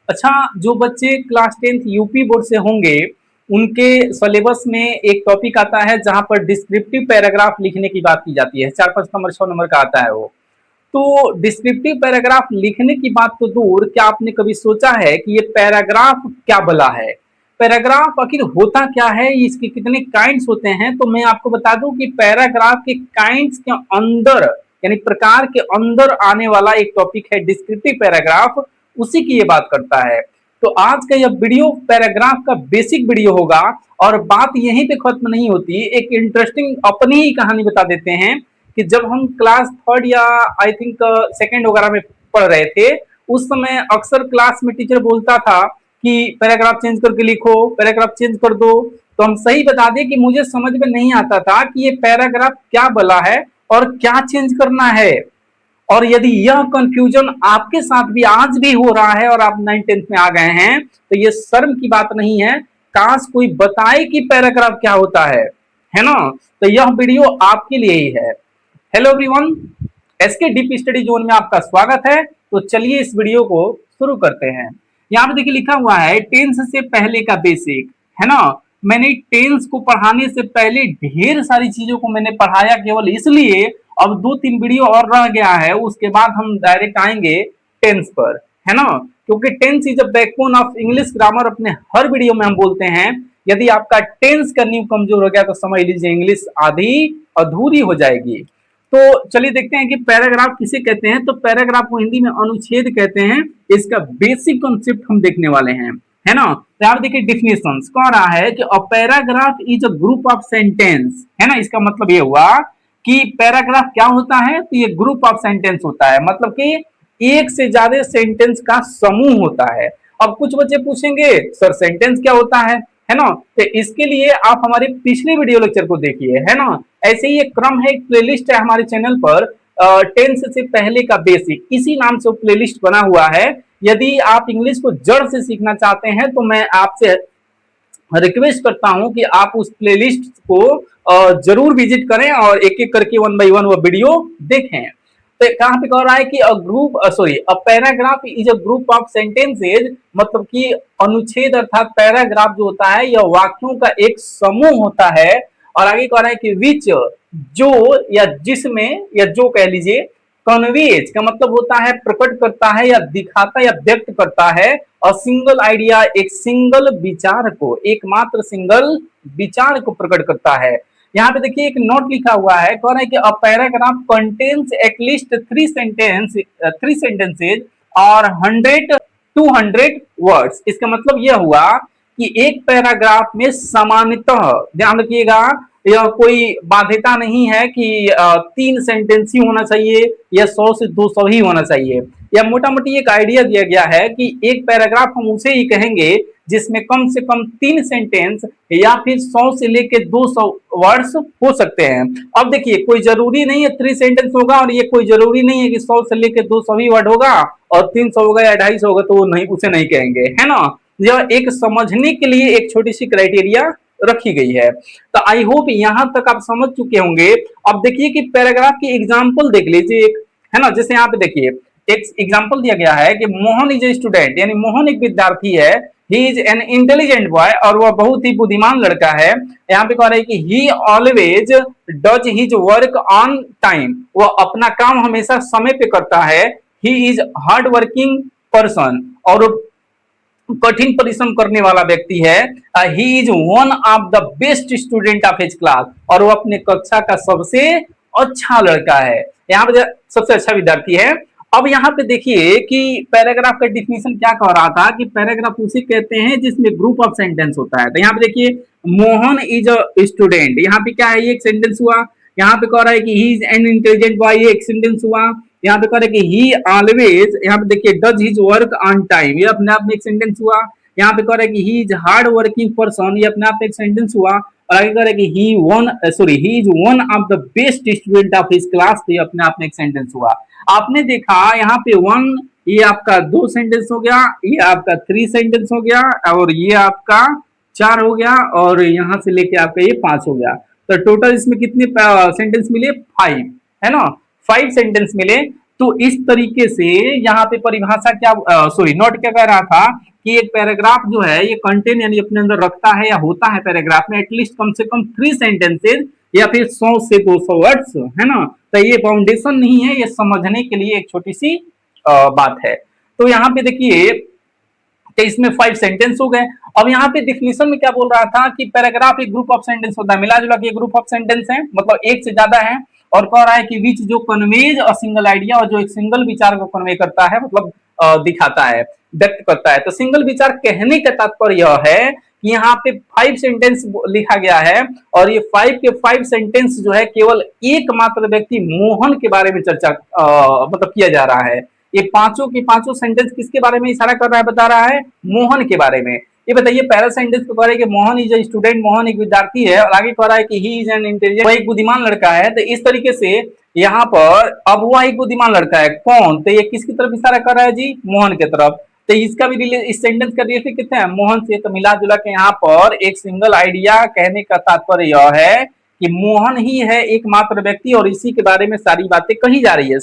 अच्छा, जो बच्चे क्लास 10th यूपी बोर्ड से होंगे, उनके सिलेबस में एक टॉपिक आता है जहां पर डिस्क्रिप्टिव पैराग्राफ लिखने की बात की जाती है। 4 5 नंबर 6 नंबर का आता है वो। तो डिस्क्रिप्टिव पैराग्राफ लिखने की बात तो दूर, क्या आपने कभी सोचा है कि ये पैराग्राफ क्या भला है? पैराग्राफ आखिर होता क्या है, इसके कितने काइंड्स होते हैं? तो मैं आपको बता दूं कि पैराग्राफ के काइंड्स के अंदर, यानी प्रकार के अंदर आने वाला एक टॉपिक है डिस्क्रिप्टिव पैराग्राफ, उसी की ये बात करता है। तो आज का यह वीडियो पैराग्राफ का बेसिक वीडियो होगा। और बात यहीं पे खत्म नहीं होती, एक इंटरेस्टिंग अपनी ही कहानी बता देते हैं कि जब हम क्लास थर्ड या आई थिंक सेकेंड वगैरह में पढ़ रहे थे, उस समय अक्सर क्लास में टीचर बोलता था कि पैराग्राफ चेंज करके लिखो, पैराग्राफ चेंज कर दो। तो हम सही बता दें कि मुझे समझ में नहीं आता था कि ये पैराग्राफ क्या भला है और क्या चेंज करना है। और यदि यह कंफ्यूजन आपके साथ भी आज भी हो रहा है और आप 9th 10th में आ गए हैं, तो ये शर्म की बात नहीं है। काश कोई बताए कि पैराग्राफ क्या होता है ना? तो यह वीडियो आपके लिए ही है। Hello everyone, SK deep study zone में आपका स्वागत है। तो चलिए इस वीडियो को शुरू करते हैं। यहाँ पे देखिए लिखा हुआ है टेंस से पहले का बेसिक, है ना? मैंने टेंस को पढ़ाने से पहले ढेर सारी चीजों को मैंने पढ़ाया केवल इसलिए। अब 2 3 वीडियो और रह गया है, उसके बाद हम डायरेक्ट आएंगे टेंस पर, है ना? क्योंकि tense is a backbone of English grammar, अपने हर वीडियो में हम बोलते हैं। यदि आपका टेंस का नींव कमजोर हो गया तो समझ लीजिए इंग्लिश आधी अधूरी हो जाएगी। तो चलिए देखते हैं कि पैराग्राफ किसे कहते हैं। तो पैराग्राफ को हिंदी में अनुच्छेद कहते हैं। इसका बेसिक कॉन्सेप्ट हम देखने वाले हैं, है ना? तो आप देखिए डिफिनेशन कह रहा है कि a paragraph is a group of sentence, है ना? इसका मतलब ये हुआ कि पैराग्राफ क्या होता है, तो ये ग्रुप ऑफ सेंटेंस होता है, मतलब कि एक से ज्यादा सेंटेंस का समूह होता है। अब कुछ बच्चे पूछेंगे सर सेंटेंस क्या होता है ना? तो इसके लिए आप हमारे पिछले वीडियो लेक्चर को देखिए, है ना? ऐसे ही एक क्रम है, एक प्लेलिस्ट है हमारे चैनल पर, टेंस से पहले का बेसिक, इसी नाम से प्लेलिस्ट बना हुआ है। यदि आप इंग्लिश को जड़ से सीखना चाहते हैं तो मैं आपसे रिक्वेस्ट करता हूं कि आप उस प्लेलिस्ट को जरूर विजिट करें और एक एक करके 1 by 1 वो वीडियो देखें। तो कहां पे कह रहा है कि a group sorry a paragraph is a group of sentences, मतलब कि अनुच्छेद अर्थात पैराग्राफ जो होता है यह वाक्यों का एक समूह होता है। और आगे कह रहा है कि विच, जो या जिसमें, या जो कह लीजिए, कन्वेज का मतलब होता है प्रकट करता है या दिखाता या व्यक्त करता है। और सिंगल आइडिया, एक सिंगल विचार को, एकमात्र सिंगल विचार को प्रकट करता है। यहाँ पे देखिए एक नोट लिखा हुआ है, कह रहा है कि a paragraph contains at least 3 sentences और 100 to 200 वर्ड्स। इसका मतलब यह हुआ कि एक पैराग्राफ में सामान्यतः, ध्यान रखिएगा, यह कोई बाध्यता नहीं है कि 3 सेंटेंस ही होना चाहिए या 100 से 200 ही होना चाहिए। या मोटा मोटी एक आइडिया दिया गया है कि एक पैराग्राफ हम उसे ही कहेंगे जिसमें कम से कम 3 सेंटेंस या फिर 100 से लेके 200 वर्ड्स हो सकते हैं। अब देखिए कोई जरूरी नहीं है 3 सेंटेंस होगा, और ये कोई जरूरी नहीं है कि 100 से लेके 200 ही वर्ड होगा, और 300 होगा या 250 होगा तो वो नहीं, उसे नहीं कहेंगे, है ना? यह एक समझने के लिए एक छोटी सी क्राइटेरिया रखी गई है। तो आई होप यहां तक आप समझ चुके होंगे। अब देखिए कि पैराग्राफ की एग्जांपल देख लीजिए एक, है ना? जैसे यहाँ पे देखिए एक एग्जांपल दिया गया है कि मोहन इज ए स्टूडेंट, यानी मोहन एक विद्यार्थी है। He is an intelligent boy, और वह बहुत ही बुद्धिमान लड़का है। यहाँ पे कह रहे हैं कि ही always does his work on time, वह अपना काम हमेशा समय पे करता है। He is hard working person, और कठिन परिश्रम करने वाला व्यक्ति है। He is one of the best student of his class, और वो अपने कक्षा का सबसे अच्छा लड़का है, यहाँ पे सबसे अच्छा विद्यार्थी है। अब यहाँ पे देखिए कि पैराग्राफ का डिफिनेशन क्या कह रहा था कि पैराग्राफ उसे कहते हैं जिसमें ग्रुप ऑफ सेंटेंस होता है। तो यहाँ पे देखिए मोहन इज अ स्टूडेंट, यहाँ पे क्या है, ये एक सेंटेंस हुआ। यहाँ पे कह रहा है कि he is an intelligent boy, ये एक सेंटेंस हुआ। यहाँ पे कह रहे हैं कि ही ऑलवेज, यहाँ पे देखिए does his work on time, ये अपने आप में एक सेंटेंस हुआ। यहाँ पे कह रहे हैं कि he is hard working person, ये अपने आप में एक सेंटेंस हुआ। और आगे कह रहे हैं कि he is one of the best student of his class, तो ये अपने आप में एक सेंटेंस हुआ। आपने देखा यहाँ पे वन, ये आपका 2 सेंटेंस हो गया, ये आपका 3 सेंटेंस हो गया, और ये आपका 4 हो गया, और यहाँ से लेके आपका ये 5 हो गया। तो टोटल इसमें कितने सेंटेंस मिले? 5, है ना? 5 सेंटेंस मिले। तो इस तरीके से यहाँ पे परिभाषा क्या, सॉरी नोट क्या कह रहा था कि एक पैराग्राफ जो है ये कंटेन यानी अपने अंदर रखता है या होता है पैराग्राफ में एटलीस्ट कम से कम 3 सेंटेंसेज या फिर 100 से 200 वर्ड्स, है ना। तो ये फाउंडेशन नहीं है, ये समझने के लिए एक छोटी सी बात है। तो यहाँ पे देखिए तो इसमें 5 सेंटेंस हो गए। अब यहाँ पे डिफिनेशन में क्या बोल रहा था कि पैराग्राफ एक ग्रुप ऑफ सेंटेंस होता है, मिला जुला के ग्रुप ऑफ सेंटेंस है, मतलब एक से ज्यादा है। और कह रहा है कि विच जो कन्वेज अ सिंगल आइडिया, और जो एक सिंगल विचार को कन्वे करता है, मतलब दिखाता है, व्यक्त करता है। तो सिंगल विचार कहने का तात्पर्य यह है कि यहाँ पे 5 सेंटेंस लिखा गया है, और ये 5 के 5 सेंटेंस जो है केवल एकमात्र व्यक्ति मोहन के बारे में चर्चा मतलब किया जा रहा है। ये पांचों के पांचों सेंटेंस किसके बारे में इशारा कर रहा है, बता रहा है मोहन के बारे में। ये बताइए पहला सेंटेंस को कह रहा है कि Mohan is a student, Mohan एक विद्यार्थी है, और आगे कह रहा है कि ही इज एन इंटेलिजेंट, वह एक बुद्धिमान लड़का है। तो इस तरीके से यहाँ पर अब वह एक बुद्धिमान लड़का है कौन, तो ये किसकी तरफ इशारा कर रहा है जी, मोहन की तरफ। तो इसका भी इस सेंटेंस का रिलेशन कितना है, मोहन से। तो मिला जुला के यहाँ पर एक सिंगल आइडिया कहने का तात्पर्य यह है कि मोहन ही है एकमात्र व्यक्ति, और इसी के बारे में सारी बातें कही जा रही है,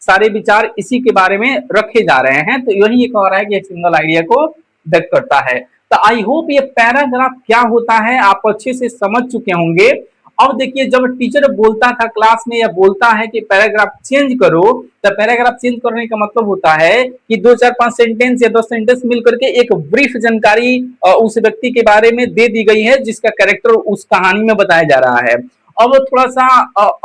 सारे विचार इसी के बारे में रखे जा रहे हैं। तो यही कह रहा है कि एक सिंगल आइडिया को व्यक्त करता है। तो आई होप ये पैराग्राफ क्या होता है आप अच्छे से समझ चुके होंगे। अब देखिए जब टीचर बोलता था क्लास में या बोलता है कि पैराग्राफ चेंज करो, तो पैराग्राफ चेंज करने का मतलब होता है कि 2 4 5 सेंटेंस या 10 सेंटेंस मिल करके एक ब्रीफ जानकारी उस व्यक्ति के बारे में दे दी गई है, जिसका कैरेक्टर उस कहानी में बताया जा रहा है। अब थोड़ा सा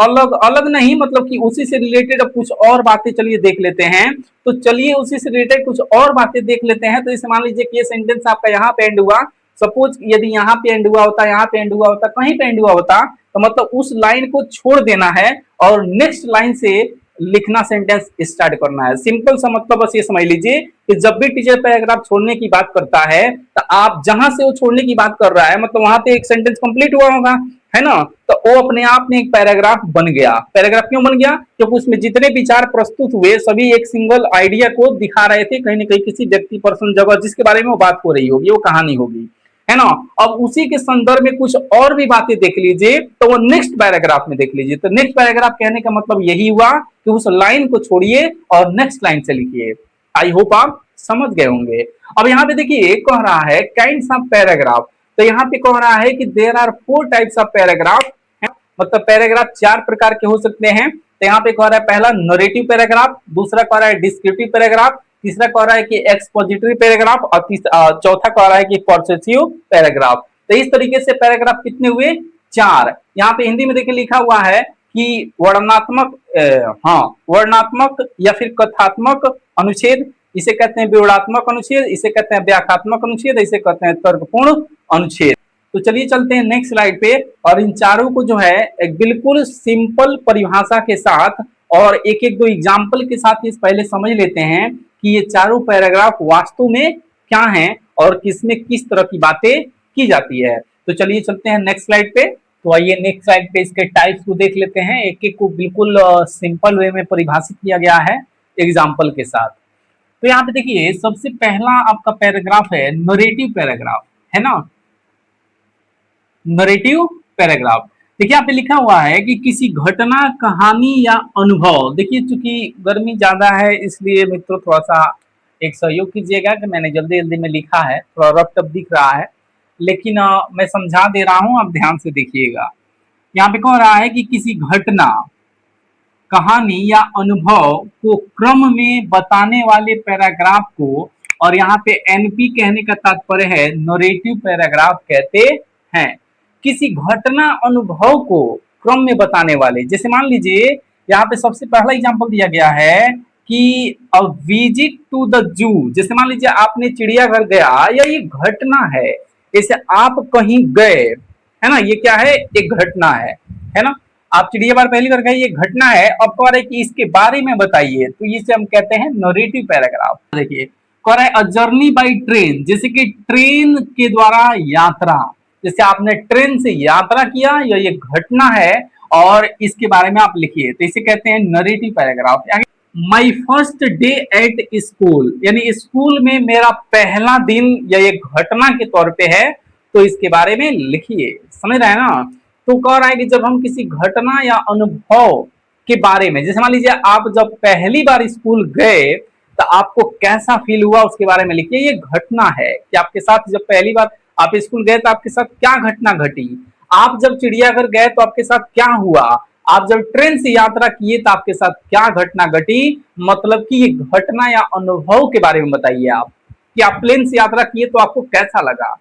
अलग अलग नहीं, मतलब कि उसी से रिलेटेड अब कुछ और बातें चलिए देख लेते हैं। तो चलिए उसी से रिलेटेड कुछ और बातें देख लेते हैं। तो इसे मान लीजिए कि ये सेंटेंस आपका यहाँ पे एंड हुआ, सपोज यदि यहाँ पे एंड हुआ होता, यहाँ पे एंड हुआ होता, कहीं पे एंड हुआ होता, तो मतलब उस लाइन को छोड़ देना है और नेक्स्ट लाइन से लिखना, सेंटेंस स्टार्ट करना है। सिंपल सा मतलब बस ये समझ लीजिए कि जब भी टीचर पैराग्राफ छोड़ने की बात करता है, तो आप जहां से वो छोड़ने की बात कर रहा है, मतलब वहां पे एक सेंटेंस कंप्लीट हुआ होगा, है ना। तो वो अपने आप में एक पैराग्राफ बन गया। पैराग्राफ क्यों बन गया, क्योंकि उसमें जितने विचार प्रस्तुत हुए सभी एक सिंगल आइडिया को दिखा रहे थे, कहीं ना कहीं किसी व्यक्ति, पर्सन, जगह जिसके बारे में वो बात हो रही होगी, वो कहानी होगी, है ना। अब उसी के संदर्भ में कुछ और भी बातें देख लीजिए, तो वो नेक्स्ट पैराग्राफ में देख लीजिए। तो नेक्स्ट पैराग्राफ कहने का मतलब यही हुआ कि उस लाइन को छोड़िए और नेक्स्ट लाइन से लिखिए। आई होप आप समझ गए होंगे। अब यहाँ पे देखिए कह रहा है काइंड्स ऑफ पैराग्राफ। तो यहाँ पे कह रहा है कि there are 4 types of paragraph, मतलब पैराग्राफ 4 प्रकार के हो सकते हैं। तो यहाँ पे कह रहा है पहला नरेटिव पैराग्राफ, दूसरा कह रहा है डिस्क्रिप्टिव पैराग्राफ, तीसरा कह रहा है कि एक्सपोजिटरी पैराग्राफ, और चौथा कह रहा है कि पर्सेसिव पैराग्राफ। तो इस तरीके से पैराग्राफ कितने हुए, 4। यहाँ पे हिंदी में देखिए लिखा हुआ है कि वर्णनात्मक, हाँ वर्णनात्मक या फिर कथात्मक अनुच्छेद, इसे कहते हैं विवरणात्मक अनुच्छेद, इसे कहते हैं व्याख्यात्मक अनुच्छेद, इसे कहते हैं तर्कपूर्ण अनुच्छेद। तो चलिए चलते हैं नेक्स्ट स्लाइड पे, और इन चारों को जो है एक बिल्कुल सिंपल परिभाषा के साथ और एक एक 2 एग्जाम्पल के साथ इस पहले समझ लेते हैं कि ये चारों पैराग्राफ वास्तव में क्या हैं और किसमें किस तरह की बातें की जाती है। तो चलिए चलते हैं नेक्स्ट स्लाइड पे। तो आइए नेक्स्ट स्लाइड पे इसके टाइप्स को देख लेते हैं, एक एक को बिल्कुल सिंपल वे में परिभाषित किया गया है एग्जाम्पल के साथ। तो यहाँ पे देखिए सबसे पहला आपका पैराग्राफ है नरेटिव पैराग्राफ, है ना। नरेटिव पैराग्राफ देखिए यहाँ पे लिखा हुआ है कि किसी घटना, कहानी या अनुभव, देखिए चूंकि गर्मी ज्यादा है इसलिए मित्रों थोड़ा सा एक सहयोग कीजिएगा कि मैंने जल्दी जल्दी में लिखा है, थोड़ा रफ टफ दिख रहा है, लेकिन मैं समझा दे रहा हूं, आप ध्यान से देखिएगा। यहाँ पे कह रहा है कि किसी घटना, कहानी या अनुभव को क्रम में बताने वाले पैराग्राफ को, और यहाँ पे एनपी कहने का तात्पर्य है नरेटिव पैराग्राफ कहते हैं। किसी घटना, अनुभव को क्रम में बताने वाले, जैसे मान लीजिए यहाँ पे सबसे पहला एग्जांपल दिया गया है कि a visit to the zoo. जैसे मान लीजिए आपने चिड़ियाघर गया, या ये घटना है, जैसे आप कहीं गए, है ना, ये क्या है, एक घटना है ना। आप चिड़ियाघर पहली बार गए, ये घटना है। अब कह रहे कि इसके बारे में बताइए, तो इसे हम कहते हैं नरेटिव पैराग्राफ। देखिए कह रहा है अ जर्नी बाई ट्रेन, जैसे कि ट्रेन के द्वारा यात्रा, जैसे आपने ट्रेन से यात्रा किया, या ये घटना है और इसके बारे में आप लिखिए, तो इसे कहते हैं narrative paragraph. My first day at school, यानी स्कूल में मेरा पहला दिन, या ये घटना के तौर पे है, तो इसके बारे में लिखिए। समझ रहे हैं ना। तो कह रहा है कि जब हम किसी घटना या अनुभव के बारे में, जैसे मान लीजिए आप जब पहली बार स्कूल गए तो आपको कैसा फील हुआ उसके बारे में लिखिए। ये घटना है कि आपके साथ जब पहली बार आप स्कूल गए तो आपके साथ क्या घटना घटी। आप जब चिड़ियाघर गए तो आपके साथ क्या हुआ। आप जब ट्रेन से यात्रा किए तो आपके साथ क्या घटना घटी। मतलब कि ये घटना या अनुभव के बारे में बताइए आप, कि आप प्लेन से यात्रा किए तो आपको कैसा लगा।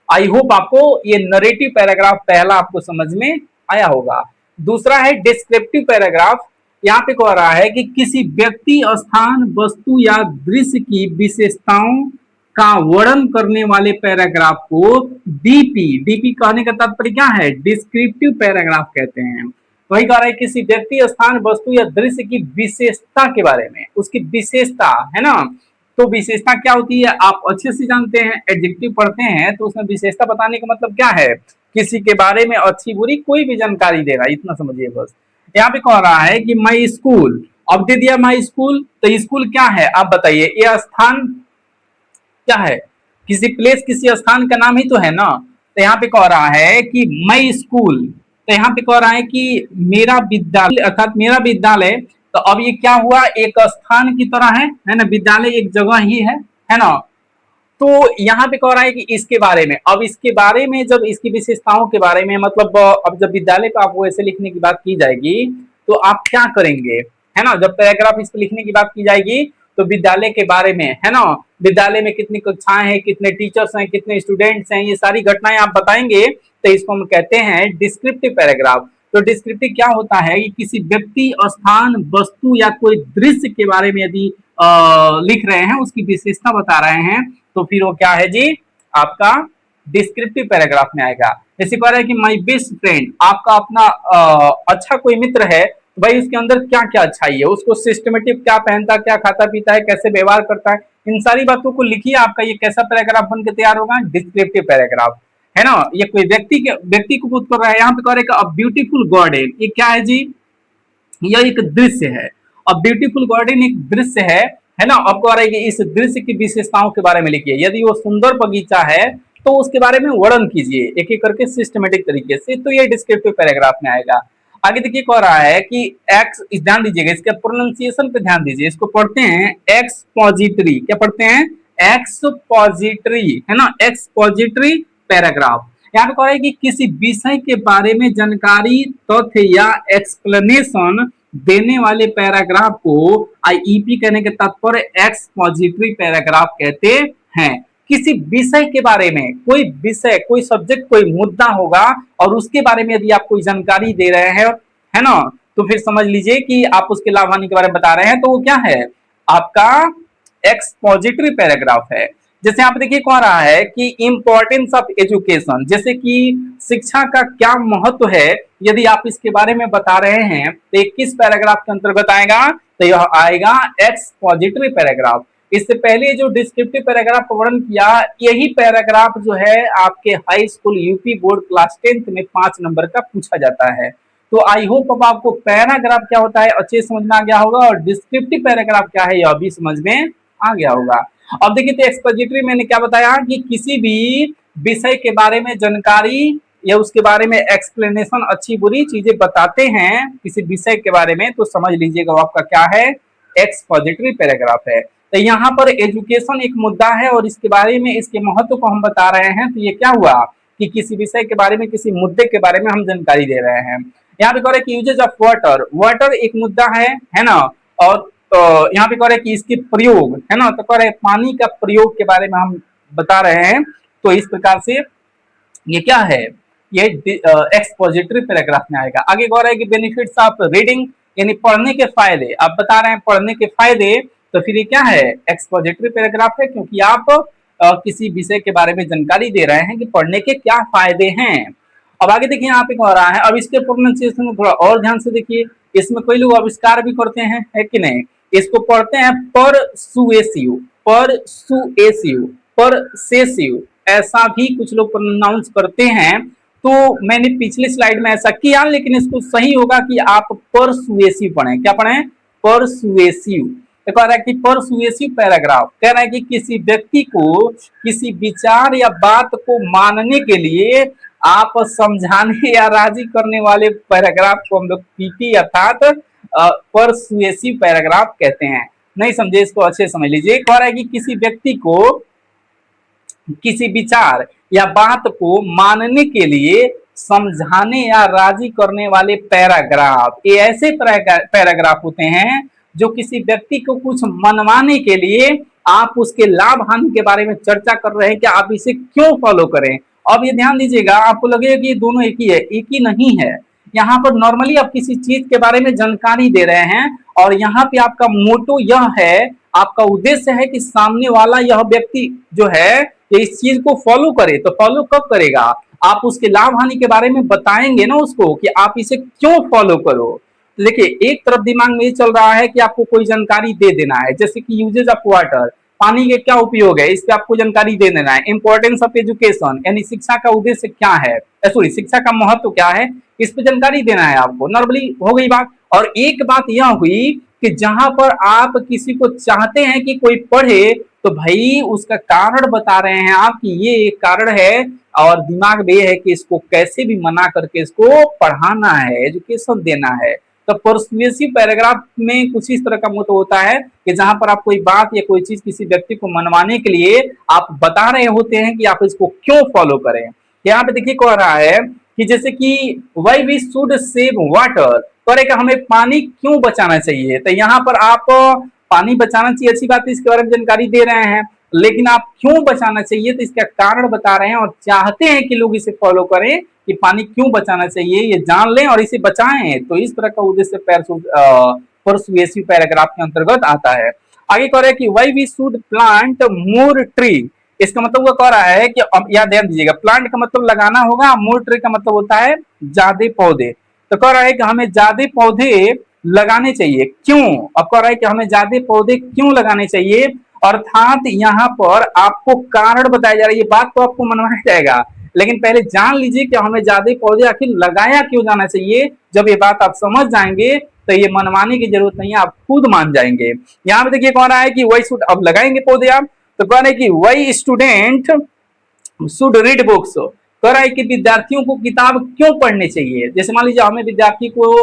आई होप आपको ये नरेटिव पैराग्राफ पहला आपको समझ में आया होगा। दूसरा है डिस्क्रिप्टिव पैराग्राफ। यहाँ पे कह रहा है कि किसी व्यक्ति, स्थान, वस्तु या दृश्य की विशेषताओं का वर्णन करने वाले पैराग्राफ को डीपी, डीपी कहने का तात्पर्य क्या है, डिस्क्रिप्टिव पैराग्राफ कहते हैं। वही कह रहा है किसी व्यक्ति, स्थान, वस्तु या दृश्य की विशेषता के बारे में, उसकी विशेषता है ना। तो विशेषता क्या होती है आप अच्छे से जानते हैं, एडजेक्टिव पढ़ते हैं तो उसमें विशेषता बताने का मतलब क्या है, किसी के बारे में अच्छी बुरी कोई भी जानकारी देना, इतना समझिए बस। यहाँ पे कह रहा है कि माई स्कूल, अब दे दिया माई स्कूल, तो स्कूल क्या है आप बताइए। ये स्थान क्या है, किसी प्लेस, किसी स्थान का नाम ही तो है ना। तो यहाँ पे कह रहा है कि माई स्कूल, तो यहाँ पे कह रहा है कि मेरा विद्यालय, अर्थात मेरा विद्यालय। तो अब ये क्या हुआ, एक स्थान की तरह है ना, विद्यालय एक जगह ही है ना। तो यहाँ पे कह रहा है कि इसके बारे में, अब इसके बारे में जब इसकी विशेषताओं के बारे में, मतलब अब जब विद्यालय को आपको ऐसे लिखने की बात की जाएगी तो आप क्या करेंगे, है ना। जब पैराग्राफ इस पे लिखने की बात की जाएगी तो विद्यालय के बारे में, है ना, विद्यालय में कितनी कक्षाएं हैं, कितने टीचर्स हैं, कितने स्टूडेंट्स हैं, ये सारी घटनाएं आप बताएंगे तो इसको हम कहते हैं डिस्क्रिप्टिव पैराग्राफ। तो डिस्क्रिप्टिव क्या होता है कि किसी व्यक्ति, स्थान, वस्तु या कोई दृश्य के बारे में यदि लिख रहे हैं, उसकी विशेषता बता रहे हैं तो फिर वो क्या है जी, आपका डिस्क्रिप्टिव पैराग्राफ में आएगा। जैसे कह रहा है कि माई बेस्ट फ्रेंड, आपका अपना अच्छा कोई मित्र है, भाई उसके अंदर क्या क्या अच्छाई है, उसको सिस्टमेटिक क्या पहनता, क्या खाता पीता है, कैसे व्यवहार करता है, इन सारी बातों को लिखिए। आपका ये कैसा पैराग्राफ बन के तैयार होगा, डिस्क्रिप्टिव पैराग्राफ, है ना। ये कोई व्यक्ति को बोध कर रहा है। यहाँ पे कह रहे अ ब्यूटीफुल गार्डन, ये क्या है जी, यह एक दृश्य है। अब ब्यूटीफुल गार्डन एक दृश्य है ना। अब कह रहा है कि इस दृश्य की विशेषताओं के बारे में लिखिए। यदि वो सुंदर बगीचा है तो उसके बारे में वर्णन कीजिए एक एक करके सिस्टमेटिक तरीके से, तो ये डिस्क्रिप्टिव पैराग्राफ में आएगा। आगे देखिए कह रहा है कि एक्स, ध्यान दीजिएगा इसके प्रोनाउंसिएशन पे ध्यान दीजिए, इसको पढ़ते हैं एक्सपोजिटरी, क्या पढ़ते हैं, एक्सपोजिटरी, है ना, एक्सपोजिटरी पैराग्राफ। यहाँ पे कह रहा है कि किसी विषय के बारे में जानकारी, तथ्य या एक्सप्लेनेशन देने वाले पैराग्राफ को आईईपी कहने के तात्पर्य एक्सपोजिटरी पैराग्राफ कहते हैं। किसी विषय के बारे में, कोई विषय, कोई सब्जेक्ट, कोई मुद्दा होगा और उसके बारे में यदि आप कोई जानकारी दे रहे हैं, है ना, तो फिर समझ लीजिए कि आप उसके लाभ हानि के बारे में बता रहे हैं, तो वो क्या है, आपका एक्सपोजिटरी पैराग्राफ है। जैसे आप देखिए कह रहा है कि इंपॉर्टेंस ऑफ एजुकेशन, जैसे कि शिक्षा का क्या महत्व है, यदि आप इसके बारे में बता रहे हैं तो ये किस पैराग्राफ के अंतर्गत आएगा, तो यह आएगा एक्सपोजिटरी पैराग्राफ। इससे पहले जो डिस्क्रिप्टिव पैराग्राफ का वर्णन किया, यही पैराग्राफ जो है आपके high school UP board class 10th में 5 नंबर का पूछा जाता है। तो आई होप अब आपको पैराग्राफ क्या होता है अच्छे से समझ में आ गया होगा, और डिस्क्रिप्टिव पैराग्राफ क्या है यह भी समझ में आ गया होगा। अब देखिए तो एक्सपोजिटरी मैंने क्या बताया कि किसी भी विषय के बारे में जानकारी या उसके बारे में एक्सप्लेनेशन, अच्छी बुरी चीजें बताते हैं किसी विषय के बारे में, तो समझ लीजिएगा आपका क्या है, एक्सपोजिटरी पैराग्राफ है। तो यहाँ पर एजुकेशन एक मुद्दा है और इसके बारे में, इसके महत्व को हम बता रहे हैं, तो ये क्या हुआ कि किसी विषय के बारे में, किसी मुद्दे के बारे में हम जानकारी दे रहे हैं। यहाँ पे कह रहे हैं कि यूजेज ऑफ वाटर, वाटर एक मुद्दा है ना। और तो यहाँ पे कह रहे हैं कि इसके प्रयोग, है ना, तो कह रहे हैं पानी का प्रयोग के बारे में हम बता रहे हैं। तो इस प्रकार से ये क्या है, ये एक्सपोजिटरी पैराग्राफ में आएगा। आगे कह रहा है कि बेनिफिट्स ऑफ रीडिंग, यानी पढ़ने के फायदे, आप बता रहे हैं पढ़ने के फायदे, तो फिर ये क्या है, एक्सपोजिटरी पैराग्राफ है, क्योंकि आप किसी विषय के बारे में जानकारी दे रहे हैं कि पढ़ने के क्या फायदे हैं। अब आगे देखिए यहाँ पे कह रहा है, अब इसके प्रोनाउंसिएशन को थोड़ा और ध्यान से देखिए, इसमें कोई लोग आविष्कार भी करते हैं, है कि नहीं। इसको पढ़ते हैं परसुएसिव, परसुएसिव, परसेसिव, ऐसा भी कुछ लोग प्रोनाउंस करते हैं। तो मैंने पिछले स्लाइड में ऐसा किया, लेकिन इसको सही होगा कि आप परसुएसिव पढ़ें। क्या पढ़ें, परसुएसिव। तो कह रहा है कि परसुएसिव पैराग्राफ कह रहा है कि किसी व्यक्ति को किसी विचार या बात को मानने के लिए आप समझाने या राजी करने वाले पैराग्राफ को हम लोग पीपी अर्थात परसुएसिव पैराग्राफ कहते हैं। नहीं समझे इसको अच्छे समझ लीजिए। कह रहा है कि किसी व्यक्ति को किसी विचार या बात को मानने के लिए समझाने या राजी करने वाले पैराग्राफ, ये ऐसे पैराग्राफ होते हैं जो किसी व्यक्ति को कुछ मनवाने के लिए आप उसके लाभ हानि के बारे में चर्चा कर रहे हैं कि आप इसे क्यों फॉलो करें। अब ये ध्यान दीजिएगा, आपको लगेगा कि ये दोनों एक ही है, एक ही नहीं है। यहाँ पर नॉर्मली आप किसी चीज के बारे में जानकारी दे रहे हैं और यहाँ पे आपका मोटो यह है, आपका उद्देश्य है कि सामने वाला यह व्यक्ति जो है ये इस चीज को फॉलो करे। तो फॉलो कब करेगा, आप उसके लाभ हानि के बारे में बताएंगे ना उसको कि आप इसे क्यों फॉलो करो। तो देखिए, एक तरफ दिमाग में ये चल रहा है कि आपको कोई जानकारी दे देना है, जैसे कि यूजेज ऑफ वाटर, पानी के क्या उपयोग है, इस पे आपको जानकारी दे देना है। इंपॉर्टेंस ऑफ एजुकेशन, यानी शिक्षा का उद्देश्य क्या है, सॉरी शिक्षा का महत्व क्या है, इस पे जानकारी देना है आपको। नॉर्मली हो गई बात। और एक बात यह हुई कि जहां पर आप किसी को चाहते हैं कि कोई पढ़े, तो भाई उसका कारण बता रहे हैं आप कि ये एक कारण है, और दिमाग में ये है कि इसको कैसे भी मना करके इसको पढ़ाना है, एजुकेशन देना है। तो परसुएसिव पैराग्राफ में कुछ इस तरह का मोटो होता है कि जहां पर आप कोई बात या कोई चीज किसी व्यक्ति को मनवाने के लिए आप बता रहे होते हैं कि आप इसको क्यों फॉलो करें। यहाँ पे देखिए कह रहा है कि जैसे कि why we should save water, करेगा हमें पानी क्यों बचाना चाहिए। तो यहाँ पर आप पानी बचाना चाहिए, अच्छी बात है, इसके बारे में जानकारी दे रहे हैं, लेकिन आप क्यों बचाना चाहिए तो इसका कारण बता रहे हैं और चाहते हैं कि लोग इसे फॉलो करें कि पानी क्यों बचाना चाहिए ये जान लें और इसे बचाएं। तो इस तरह का उद्देश्य परसुएसिव पैराग्राफ के अंतर्गत आता है। आगे कह रहा है कि why we should plant more tree, इसका मतलब वो कह रहा है कि अब याद ध्यान दीजिएगा, प्लांट का मतलब लगाना होगा, मोर ट्री का मतलब होता है ज्यादा पौधे। तो कह रहा है कि हमें ज्यादा पौधे लगाने चाहिए, क्यों। अब कह रहा है कि हमें ज्यादा पौधे क्यों लगाने चाहिए, अर्थात यहाँ पर आपको कारण बताया जा रहा है। ये बात तो आपको मनवाया जाएगा, लेकिन पहले जान लीजिए कि हमें ज्यादा पौधे आखिर लगाया क्यों जाना चाहिए। जब ये बात आप समझ जाएंगे तो ये मनवाने की जरूरत नहीं है, आप खुद मान जाएंगे। यहाँ पे देखिए कह रहा है कि वही शुड, अब लगाएंगे पौधे आप, तो कह रहे हैं कि वही स्टूडेंट शुड रीड बुक्स, कह रहा है कि विद्यार्थियों को किताब क्यों पढ़नी चाहिए। जैसे मान लीजिए हमें विद्यार्थी को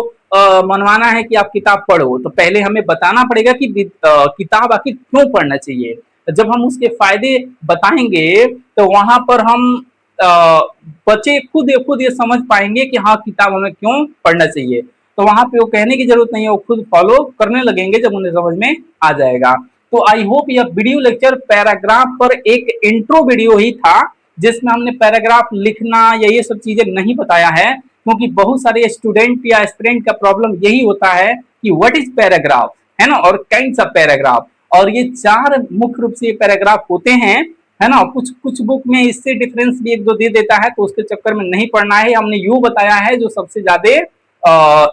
मनवाना है कि आप किताब पढ़ो, तो पहले हमें बताना पड़ेगा कि किताब आखिर क्यों पढ़ना चाहिए। जब हम उसके फायदे बताएंगे तो वहां पर हम बच्चे खुद ये समझ पाएंगे कि हाँ किताब हमें क्यों पढ़ना चाहिए। तो वहां पे वो कहने की जरूरत नहीं है, वो खुद फॉलो करने लगेंगे जब उन्हें समझ में आ जाएगा। तो आई होप यह वीडियो लेक्चर पैराग्राफ पर एक इंट्रो वीडियो ही था, जिसमें हमने पैराग्राफ लिखना या ये सब चीजें नहीं बताया है, क्योंकि बहुत सारे स्टूडेंट या एस्पिरेंट का प्रॉब्लम यही होता है कि व्हाट इज पैराग्राफ, है ना, और काइंड्स ऑफ पैराग्राफ। और ये 4 मुख्य रूप से पैराग्राफ होते हैं, है ना। कुछ कुछ बुक में इससे डिफरेंस भी एक दो दे देता है, तो उसके चक्कर में नहीं पढ़ना है। हमने यू बताया है जो सबसे ज्यादा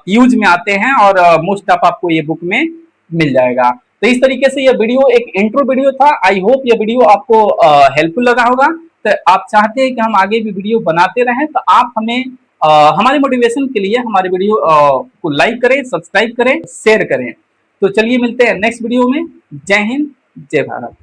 यूज में आते हैं और मोस्ट ऑफ आपको ये बुक में मिल जाएगा। तो इस तरीके से यह वीडियो एक इंट्रो वीडियो था। आई होप यह वीडियो आपको हेल्पफुल लगा होगा। तो आप चाहते हैं कि हम आगे भी वीडियो बनाते रहें, तो आप हमें हमारे मोटिवेशन के लिए हमारे वीडियो को लाइक करें, सब्सक्राइब करें, शेयर करें। तो चलिए मिलते हैं नेक्स्ट वीडियो में। जय हिंद, जय भारत।